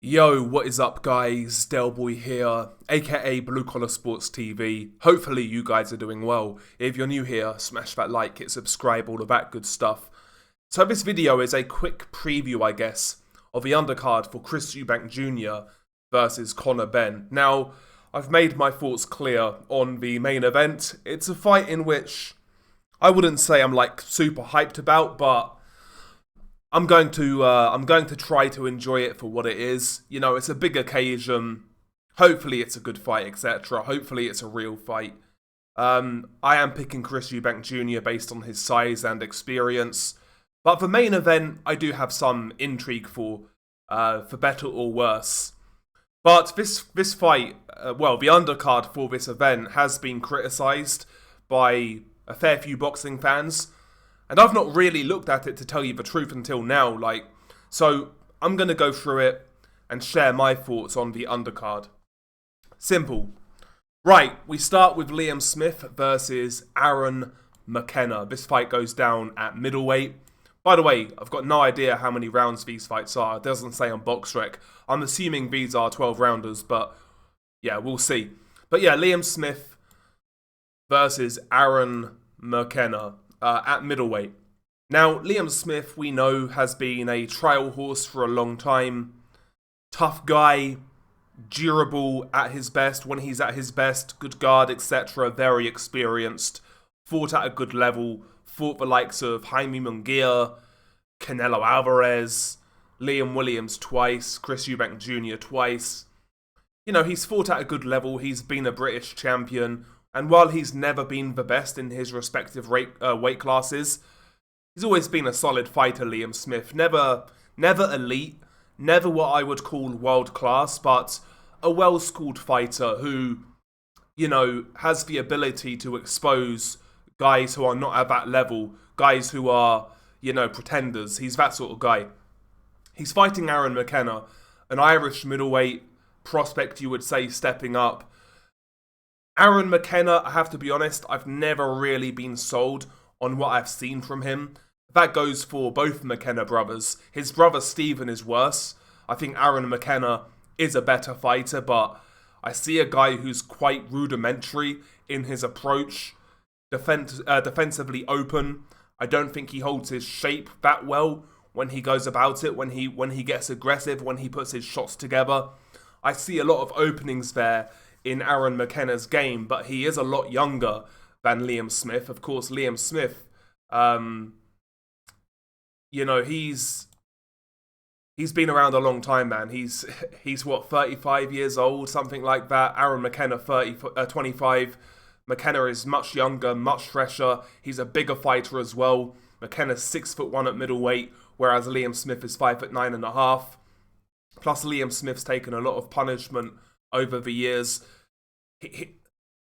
Yo, what is up guys? Delboy here, aka Blue Collar Sports TV. Hopefully you guys are doing well. If you're new here, smash that like, hit subscribe, all of that good stuff. So this video is a quick preview, I guess, of the undercard for Chris Eubank Jr. versus Conor Benn. Now, I've made my thoughts clear on the main event. It's a fight in which I wouldn't say I'm like super hyped about, but I'm going to try to enjoy it for what it is. You know, it's a big occasion. Hopefully it's a good fight, etc. Hopefully it's a real fight. I am picking Chris Eubank Jr. based on his size and experience. But the main event, I do have some intrigue for better or worse. But this fight, the undercard for this event has been criticised by a fair few boxing fans. And I've not really looked at it, to tell you the truth, until now. So I'm going to go through it and share my thoughts on the undercard. Simple. Right, we start with Liam Smith versus Aaron McKenna. This fight goes down at middleweight. By the way, I've got no idea how many rounds these fights are. It doesn't say on BoxRec. I'm assuming these are 12-rounders, but yeah, we'll see. But yeah, Liam Smith versus Aaron McKenna at middleweight. Now, Liam Smith, we know, has been a trial horse for a long time. Tough guy, durable at his best, when he's at his best, good guard, etc. Very experienced, fought at a good level, fought the likes of Jaime Munguia, Canelo Alvarez, Liam Williams twice, Chris Eubank Jr. twice. You know, he's fought at a good level, he's been a British champion, and while he's never been the best in his respective weight classes, he's always been a solid fighter, Liam Smith. Never elite, never what I would call world class, but a well-schooled fighter who, you know, has the ability to expose guys who are not at that level, guys who are, you know, pretenders. He's that sort of guy. He's fighting Aaron McKenna, an Irish middleweight prospect, you would say, stepping up. Aaron McKenna, I have to be honest, I've never really been sold on what I've seen from him. That goes for both McKenna brothers. His brother Stephen is worse. I think Aaron McKenna is a better fighter, but I see a guy who's quite rudimentary in his approach, defensively open. I don't think he holds his shape that well when he goes about it, when he gets aggressive, when he puts his shots together. I see a lot of openings there in Aaron McKenna's game, but he is a lot younger than Liam Smith. Of course, Liam Smith, you know, he's been around a long time, man. He's what, 35 years old, something like that. Aaron McKenna, 25. McKenna is much younger, much fresher. He's a bigger fighter as well. McKenna's 6'1" at middleweight, whereas Liam Smith is 5'9.5". Plus, Liam Smith's taken a lot of punishment over the years.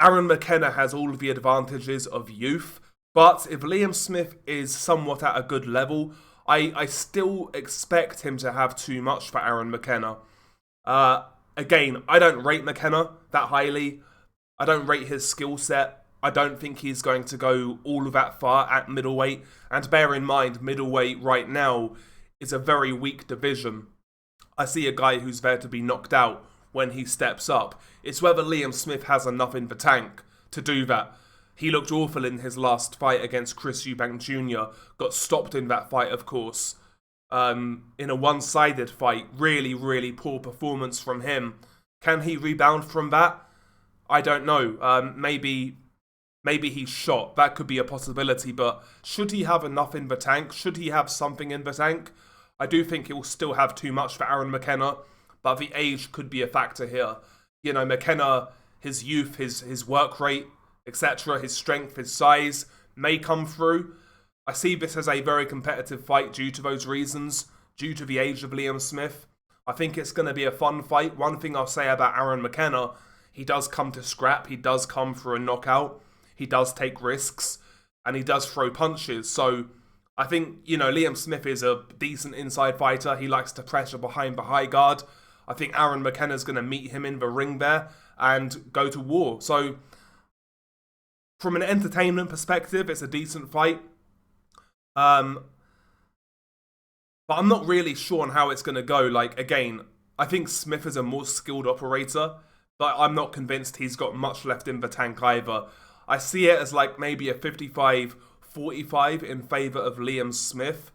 Aaron McKenna has all of the advantages of youth, but if Liam Smith is somewhat at a good level, I still expect him to have too much for Aaron McKenna. Again, I don't rate McKenna that highly. I don't rate his skill set. I don't think he's going to go all of that far at middleweight. And bear in mind, middleweight right now is a very weak division. I see a guy who's there to be knocked out when he steps up. It's whether Liam Smith has enough in the tank to do that. He looked awful in his last fight against Chris Eubank Jr. Got stopped in that fight, of course. In a one-sided fight. Really, really poor performance from him. Can he rebound from that? I don't know. Maybe he's shot. That could be a possibility, but should he have enough in the tank? Should he have something in the tank? I do think he'll still have too much for Aaron McKenna, but the age could be a factor here. You know, McKenna, his youth, his work rate, etc., his strength, his size may come through. I see this as a very competitive fight due to those reasons, due to the age of Liam Smith. I think it's going to be a fun fight. One thing I'll say about Aaron McKenna, he does come to scrap, he does come for a knockout, he does take risks, and he does throw punches. So I think, you know, Liam Smith is a decent inside fighter. He likes to pressure behind the high guard. I think Aaron McKenna's going to meet him in the ring there and go to war. So, from an entertainment perspective, it's a decent fight. But I'm not really sure on how it's going to go. Like, again, I think Smith is a more skilled operator, but I'm not convinced he's got much left in the tank either. I see it as like maybe a 55-45 in favour of Liam Smith.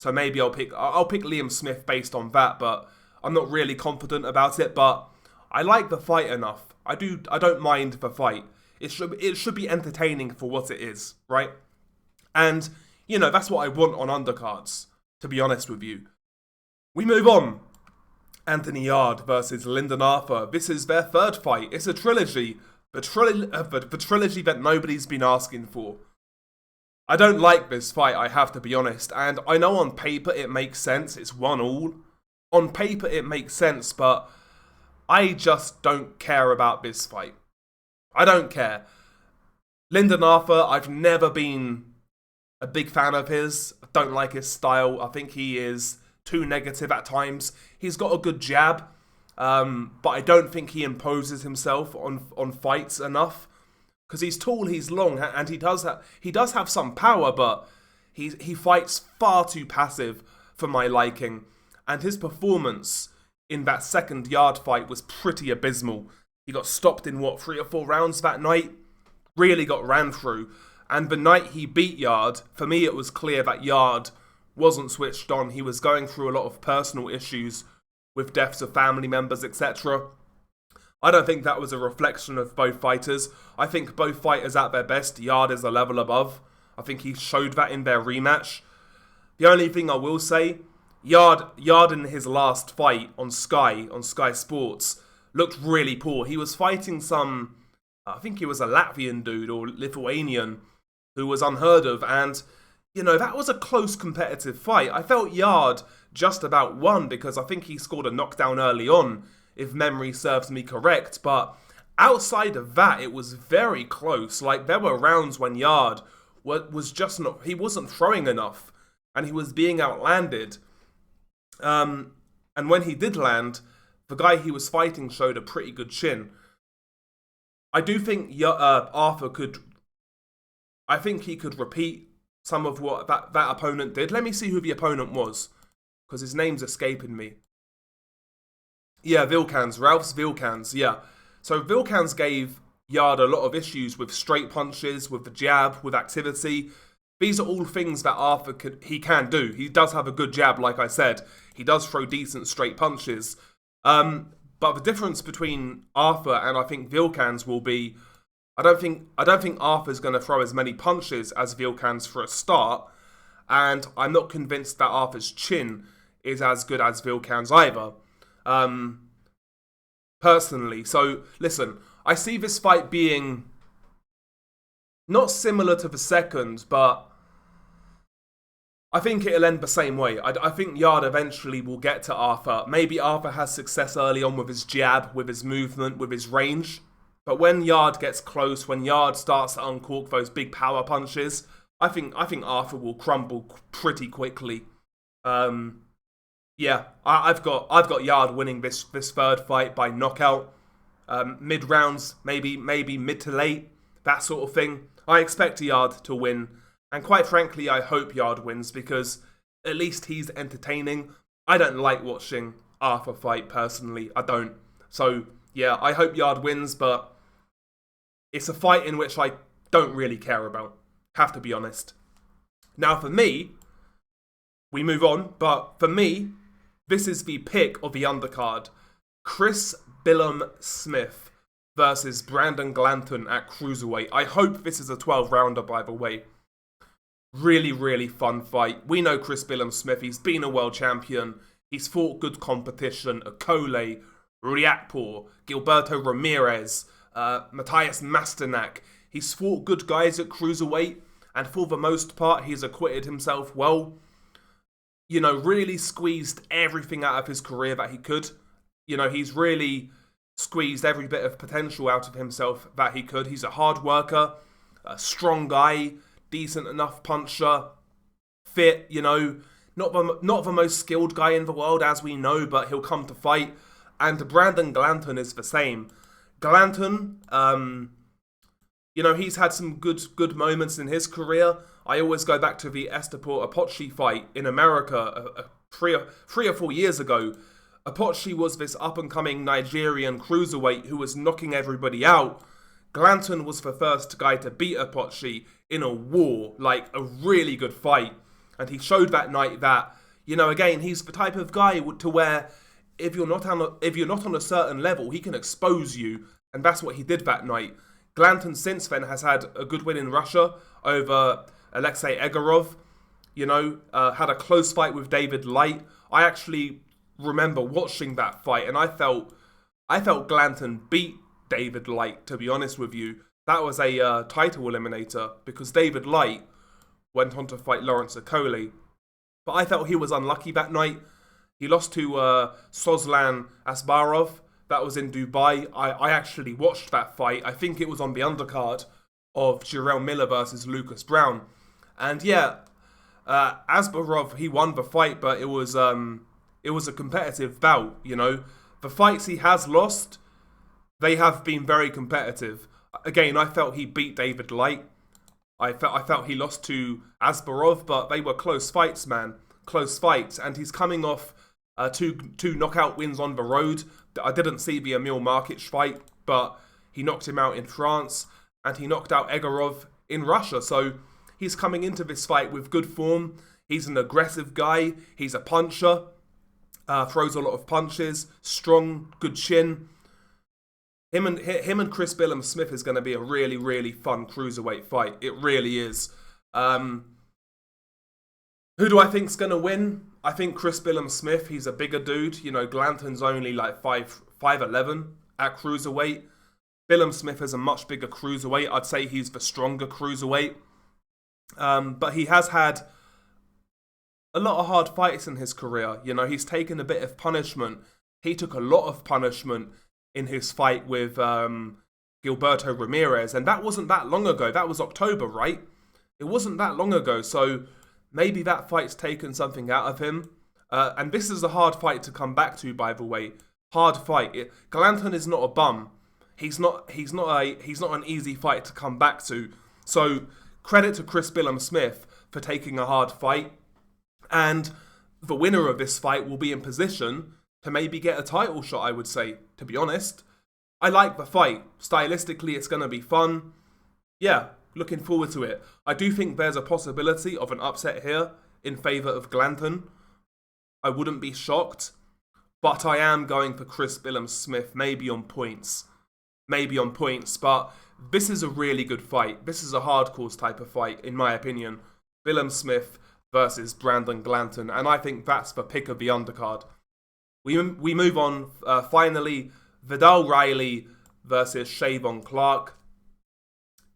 So maybe I'll pick Liam Smith based on that, but I'm not really confident about it. But I like the fight enough. I don't mind the fight. It should be entertaining for what it is, right? And that's what I want on undercards, to be honest with you. We move on. Anthony Yarde versus Lyndon Arthur. This is their third fight. It's a trilogy. The trilogy that nobody's been asking for. I don't like this fight, I have to be honest. And I know on paper it makes sense. It's 1-1. On paper it makes sense, but I just don't care about this fight. I don't care. Lyndon Arthur, I've never been a big fan of his. I don't like his style. I think he is too negative at times. He's got a good jab, but I don't think he imposes himself on fights enough. Because he's tall, he's long, and he does have some power, but he fights far too passive for my liking. And his performance in that second Yarde fight was pretty abysmal. He got stopped in 3 or 4 rounds that night. Really got ran through. And the night he beat Yarde, for me it was clear that Yarde wasn't switched on. He was going through a lot of personal issues with deaths of family members, etc. I don't think that was a reflection of both fighters. I think both fighters at their best, Yarde is a level above. I think he showed that in their rematch. The only thing I will say, Yarde in his last fight on Sky Sports, looked really poor. He was fighting I think he was a Latvian dude or Lithuanian who was unheard of, and that was a close competitive fight. I felt Yarde just about won because I think he scored a knockdown early on, if memory serves me correct. But outside of that, it was very close. Like, there were rounds when Yarde was just not... He wasn't throwing enough, and he was being outlanded. And when he did land, the guy he was fighting showed a pretty good chin. I do think Arthur could... I think he could repeat some of what that opponent did. Let me see who the opponent was, because his name's escaping me. Yeah, Ralph's Vilkans, yeah. So Vilkans gave Yarde a lot of issues with straight punches, with the jab, with activity. These are all things that Arthur can do. He does have a good jab, like I said. He does throw decent straight punches. But the difference between Arthur and I think Vilkans will be, I don't think Arthur's going to throw as many punches as Vilkans for a start, and I'm not convinced that Arthur's chin is as good as Vilkans either. Personally. So, listen, I see this fight being not similar to the second, but I think it'll end the same way. I think Yarde eventually will get to Arthur. Maybe Arthur has success early on with his jab, with his movement, with his range. But when Yarde gets close, when Yarde starts to uncork those big power punches, I think Arthur will crumble pretty quickly. Yeah, I've got Yarde winning this third fight by knockout. Mid rounds, maybe mid to late, that sort of thing. I expect Yarde to win, and quite frankly, I hope Yarde wins because at least he's entertaining. I don't like watching Arthur fight personally. I don't. So yeah, I hope Yarde wins, but it's a fight in which I don't really care about. Have to be honest. Now for me, we move on, but for me, this is the pick of the undercard. Chris Billam Smith versus Brandon Glanton at cruiserweight. I hope this is a 12-rounder, by the way. Really, really fun fight. We know Chris Billam Smith. He's been a world champion. He's fought good competition. Okole, Riakporhe, Gilberto Ramirez, Matthias Masternak. He's fought good guys at cruiserweight, and for the most part, he's acquitted himself well. Really squeezed everything out of his career that he could. He's really squeezed every bit of potential out of himself that he could. He's a hard worker, a strong guy, decent enough puncher, fit, not the most skilled guy in the world, as we know, but he'll come to fight. And Brandon Glanton is the same. Glanton, he's had some good moments in his career. I always go back to the Esteport Apoche fight in America 3 or 4 years ago. Apochi was this up-and-coming Nigerian cruiserweight who was knocking everybody out. Glanton was the first guy to beat Apochi in a war, like a really good fight. And he showed that night that, you know, again, he's the type of guy to where if you're not on a certain level, he can expose you. And that's what he did that night. Glanton since then has had a good win in Russia over Alexei Egorov. You know, had a close fight with David Light. I actually remember watching that fight, and I felt Glanton beat David Light, to be honest with you. That was a title eliminator, because David Light went on to fight Lawrence Okoli. But I felt he was unlucky that night. He lost to Sozlan Asbarov. That was in Dubai. I actually watched that fight. I think it was on the undercard of Jarrell Miller versus Lucas Brown. And yeah, Asbarov, he won the fight, but it was a competitive bout, you know. The fights he has lost, they have been very competitive. Again, I felt he beat David Light. I felt he lost to Asbarov, but they were close fights, man. Close fights. And he's coming off two knockout wins on the road. I didn't see the Emil Markic fight, but he knocked him out in France, and he knocked out Egorov in Russia. So he's coming into this fight with good form. He's an aggressive guy. He's a puncher. Throws a lot of punches. Strong, good chin. Him and Chris Billum-Smith is going to be a really, really fun cruiserweight fight. It really is. Who do I think's going to win? I think Chris Billum-Smith. He's a bigger dude. You know, Glanton's only like 5'11" at cruiserweight. Billum-Smith is a much bigger cruiserweight. I'd say he's the stronger cruiserweight. But he has had a lot of hard fights in his career. You know, he's taken a bit of punishment. He took a lot of punishment in his fight with Gilberto Ramirez. And that wasn't that long ago. That was October, right? It wasn't that long ago. So maybe that fight's taken something out of him. And this is a hard fight to come back to, by the way. Hard fight. Glanton is not a bum. He's not an easy fight to come back to. So credit to Chris Billum-Smith for taking a hard fight. And the winner of this fight will be in position to maybe get a title shot, I would say, to be honest. I like the fight. Stylistically, it's going to be fun. Yeah, looking forward to it. I do think there's a possibility of an upset here in favour of Glanton. I wouldn't be shocked. But I am going for Chris Billum-Smith, maybe on points. But this is a really good fight. This is a hardcore type of fight, in my opinion. Billum-Smith versus Brandon Glanton. And I think that's the pick of the undercard. We move on, finally, Vidal Riley versus Cheavon Clarke.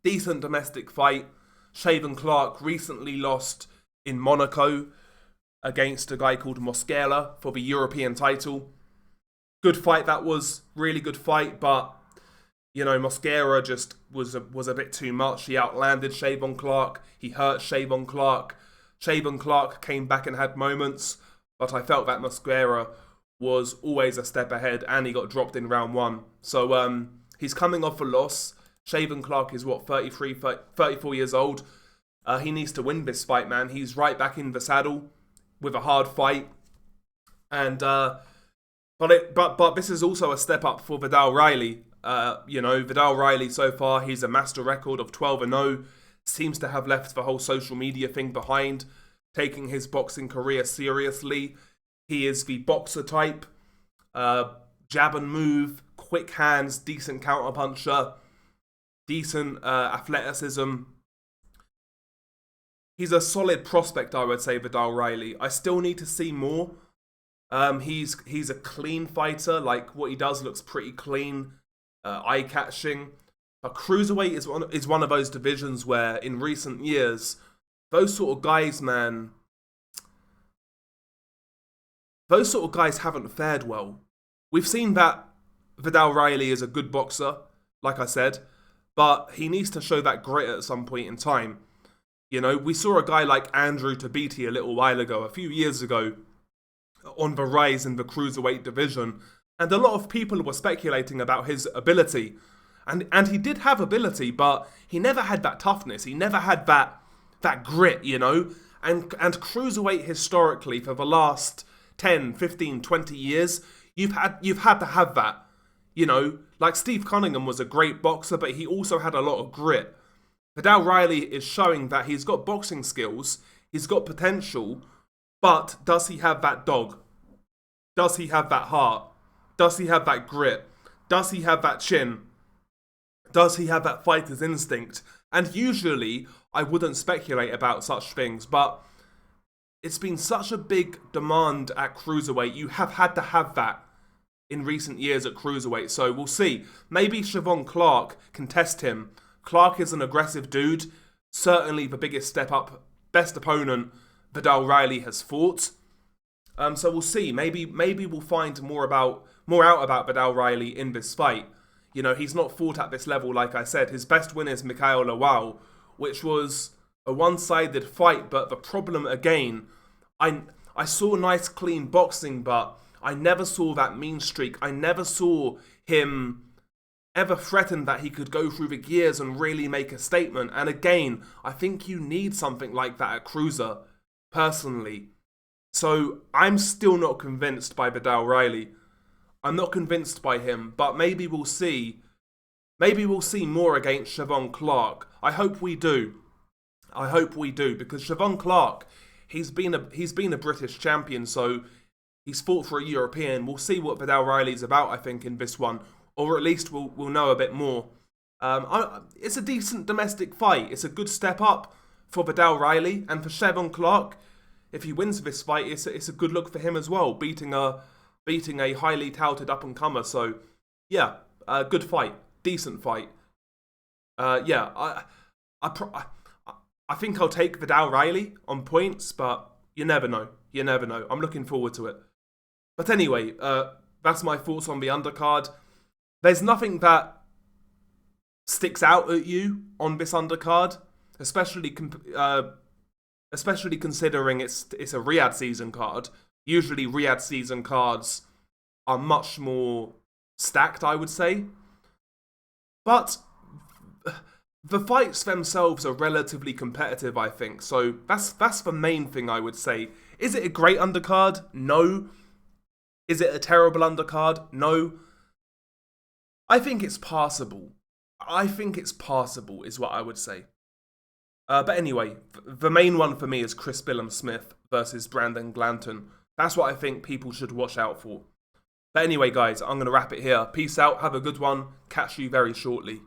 Decent domestic fight. Cheavon Clarke recently lost in Monaco against a guy called Mosquera for the European title. Good fight that was, really good fight, but you know, Mosquera just was a bit too much. He outlanded Cheavon Clarke. He hurt Cheavon Clarke. Cheavon Clarke came back and had moments, but I felt that Mosquera was always a step ahead, and he got dropped in round one. So he's coming off a loss. Cheavon Clarke is, 34 years old. He needs to win this fight, man. He's right back in the saddle with a hard fight. And but this is also a step up for Vidal Riley. You know, Vidal Riley so far, he's a master record of 12-0. Seems to have left the whole social media thing behind, taking his boxing career seriously. He is the boxer type, jab and move, quick hands, decent counterpuncher, decent athleticism. He's a solid prospect, I would say, Vidal Riley. I still need to see more. He's a clean fighter. Like, what he does looks pretty clean, eye-catching. But cruiserweight is one of those divisions where, in recent years, those sort of guys, man, those sort of guys haven't fared well. We've seen that Vidal Riley is a good boxer, like I said, but he needs to show that grit at some point in time. You know, we saw a guy like Andrew Tabiti a little while ago, a few years ago, on the rise in the cruiserweight division, and a lot of people were speculating about his ability. And he did have ability, but he never had that toughness. He never had that grit, you know? And cruiserweight historically for the last 10, 15, 20 years, you've had to have that. You know, like Steve Cunningham was a great boxer, but he also had a lot of grit. Vidal Riley is showing that he's got boxing skills, he's got potential, but does he have that dog? Does he have that heart? Does he have that grit? Does he have that chin? Does he have that fighter's instinct? And usually, I wouldn't speculate about such things, but it's been such a big demand at cruiserweight. You have had to have that in recent years at cruiserweight, so we'll see. Maybe Clarke can test him. Clarke is an aggressive dude, certainly the biggest step up, best opponent Vidal Riley has fought. So we'll see. Maybe we'll find more out about Vidal Riley in this fight. You know, he's not fought at this level, like I said. His best win is Mikael Lawal, which was a one-sided fight, but the problem again, I saw nice clean boxing, but I never saw that mean streak. I never saw him ever threaten that he could go through the gears and really make a statement. And again, I think you need something like that at cruiser, personally. So I'm still not convinced by Vidal Riley. I'm not convinced by him, but maybe we'll see. Maybe we'll see more against Cheavon Clarke. I hope we do. I hope we do, because Cheavon Clarke, he's been a British champion, so he's fought for a European. We'll see what Vidal Riley's about, I think, in this one, or at least we'll know a bit more. It's a decent domestic fight. It's a good step up for Vidal Riley, and for Cheavon Clarke, if he wins this fight, it's a good look for him as well, beating a highly touted up and comer. So yeah, good fight, decent fight. I think I'll take Vidal Riley on points, but you never know. You never know. I'm looking forward to it. But anyway, that's my thoughts on the undercard. There's nothing that sticks out at you on this undercard, especially considering it's a Riyadh season card. Usually Riyadh season cards are much more stacked, I would say. But the fights themselves are relatively competitive, I think. So that's the main thing I would say. Is it a great undercard? No. Is it a terrible undercard? No. I think it's passable. I think it's passable is what I would say. But anyway, the main one for me is Chris Billam-Smith versus Brandon Glanton. That's what I think people should watch out for. But anyway, guys, I'm going to wrap it here. Peace out. Have a good one. Catch you very shortly.